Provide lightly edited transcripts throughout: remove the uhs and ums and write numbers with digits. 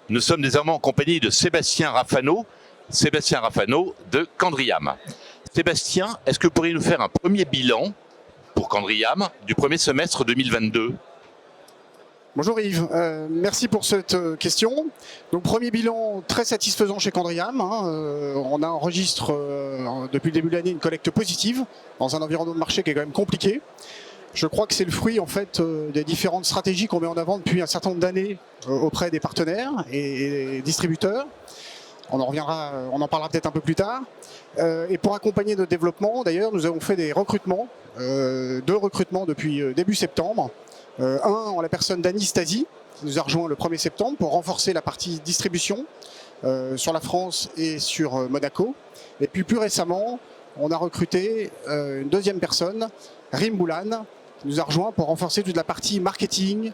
Nous sommes désormais en compagnie de Sébastien Rafano de Candriam. Sébastien, est-ce que vous pourriez nous faire un premier bilan pour Candriam du premier semestre 2022? Bonjour Yves, merci pour cette question. Donc premier bilan très satisfaisant chez Candriam. On enregistre depuis le début de l'année une collecte positive dans un environnement de marché qui est quand même compliqué. Je crois que c'est le fruit en fait des différentes stratégies qu'on met en avant depuis un certain nombre d'années auprès des partenaires et distributeurs. On en parlera peut-être un peu plus tard. Et pour accompagner notre développement, d'ailleurs, nous avons fait des recrutements, 2 recrutements depuis début septembre. Un en la personne d'Annie Stasi, qui nous a rejoint le 1er septembre pour renforcer la partie distribution sur la France et sur Monaco. Et puis plus récemment, on a recruté une 2e personne, Rim Boulan, qui nous a rejoint pour renforcer toute la partie marketing,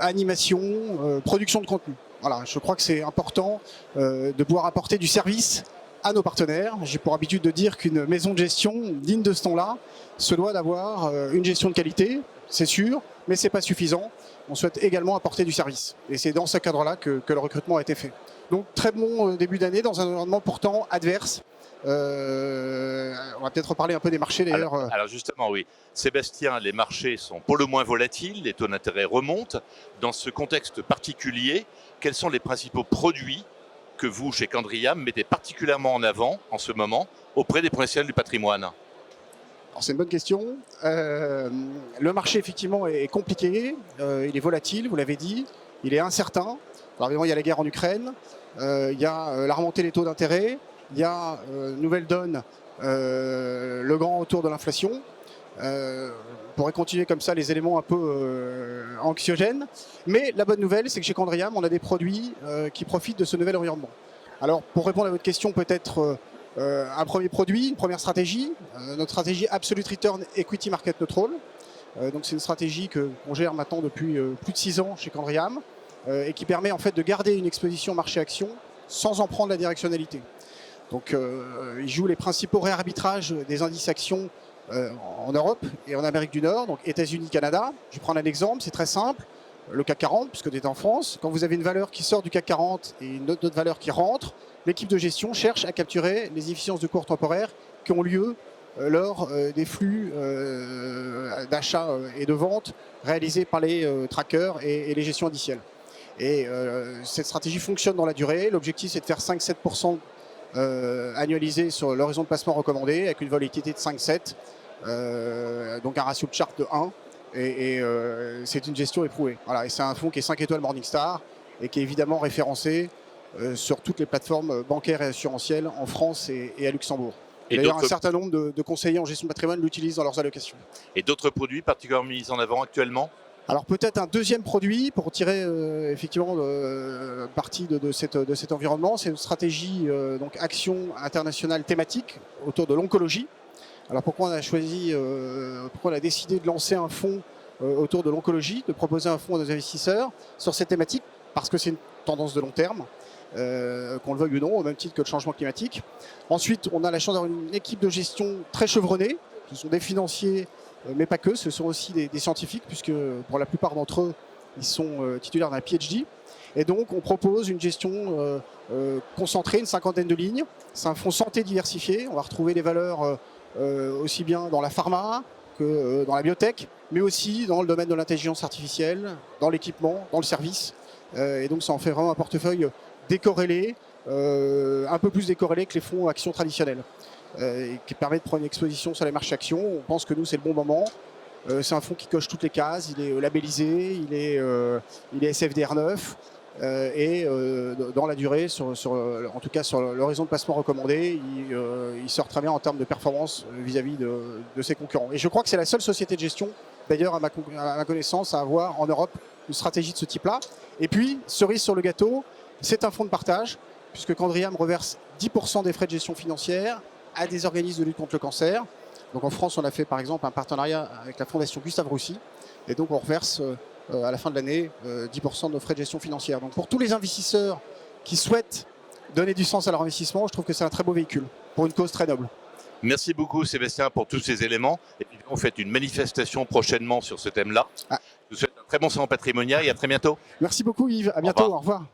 animation, production de contenu. Voilà, je crois que c'est important de pouvoir apporter du service à nos partenaires. J'ai pour habitude de dire qu'une maison de gestion digne de ce nom-là se doit d'avoir une gestion de qualité, c'est sûr, mais c'est pas suffisant. On souhaite également apporter du service. Et c'est dans ce cadre-là que le recrutement a été fait. Donc très bon début d'année dans un environnement pourtant adverse. On va peut-être reparler un peu des marchés d'ailleurs. Alors justement, oui. Sébastien, les marchés sont pour le moins volatiles, les taux d'intérêt remontent. Dans ce contexte particulier, quels sont les principaux produits que vous, chez Candriam, mettez particulièrement en avant en ce moment auprès des professionnels du patrimoine? C'est une bonne question. Le marché effectivement est compliqué, il est volatile, vous l'avez dit, il est incertain. Alors évidemment il y a la guerre en Ukraine, il y a la remontée des taux d'intérêt, il y a nouvelle donne, le grand retour de l'inflation. On pourrait continuer comme ça les éléments un peu anxiogènes. Mais la bonne nouvelle, c'est que chez Candriam, on a des produits qui profitent de ce nouvel environnement. Alors pour répondre à votre question, peut-être un premier produit, une première stratégie, notre stratégie Absolute Return Equity Market Neutral. Donc c'est une stratégie qu'on gère maintenant depuis plus de 6 ans chez Candriam et qui permet en fait de garder une exposition marché-action sans en prendre la directionnalité. Donc il joue les principaux réarbitrages des indices actions en Europe et en Amérique du Nord, donc États-Unis, Canada. Je vais prendre un exemple, c'est très simple. Le CAC 40, puisque tu es en France, quand vous avez une valeur qui sort du CAC 40 et une autre valeur qui rentre, l'équipe de gestion cherche à capturer les efficiences de cours temporaires qui ont lieu lors des flux d'achat et de vente réalisés par les trackers et les gestions indicielles. Et cette stratégie fonctionne dans la durée. L'objectif, c'est de faire 5-7% annualisé sur l'horizon de placement recommandé avec une volatilité de 5-7, donc un ratio de Sharpe de 1. Et c'est une gestion éprouvée. Voilà, et c'est un fonds qui est 5 étoiles Morningstar et qui est évidemment référencé sur toutes les plateformes bancaires et assurantielles en France et à Luxembourg. D'ailleurs, un certain nombre de conseillers en gestion de patrimoine l'utilisent dans leurs allocations. Et d'autres produits particulièrement mis en avant actuellement? Alors peut-être un deuxième produit pour tirer effectivement parti de cet environnement, c'est une stratégie donc action internationale thématique autour de l'oncologie. Alors pourquoi on a décidé de lancer un fonds autour de l'oncologie, de proposer un fonds à nos investisseurs sur cette thématique? Parce que c'est une tendance de long terme, qu'on le veuille ou non, au même titre que le changement climatique. Ensuite, on a la chance d'avoir une équipe de gestion très chevronnée. Ce sont des financiers, mais pas que, ce sont aussi des scientifiques, puisque pour la plupart d'entre eux, ils sont titulaires d'un PhD. Et donc, on propose une gestion concentrée, une 50aine de lignes. C'est un fonds santé diversifié. On va retrouver des valeurs aussi bien dans la pharma que dans la biotech, mais aussi dans le domaine de l'intelligence artificielle, dans l'équipement, dans le service. Et donc ça en fait vraiment un portefeuille décorrélé, un peu plus décorrélé que les fonds actions traditionnels, et qui permet de prendre une exposition sur les marchés actions. On pense que nous c'est le bon moment. C'est un fonds qui coche toutes les cases, il est labellisé, il est SFDR 9 et dans la durée, en tout cas sur l'horizon de placement recommandé, il sort très bien en termes de performance vis-à-vis de ses concurrents. Et je crois que c'est la seule société de gestion, d'ailleurs à ma connaissance, à avoir en Europe une stratégie de ce type-là. Et puis, cerise sur le gâteau, c'est un fonds de partage, puisque Candriam reverse 10% des frais de gestion financière à des organismes de lutte contre le cancer. Donc en France, on a fait par exemple un partenariat avec la Fondation Gustave Roussy, et donc on reverse à la fin de l'année 10% de nos frais de gestion financière. Donc pour tous les investisseurs qui souhaitent donner du sens à leur investissement, je trouve que c'est un très beau véhicule, pour une cause très noble. Merci beaucoup Sébastien pour tous ces éléments. Et puis, on fait une manifestation prochainement sur ce thème-là. Je vous souhaite un très bon salon patrimonial et à très bientôt. Merci beaucoup Yves, à bientôt, au revoir.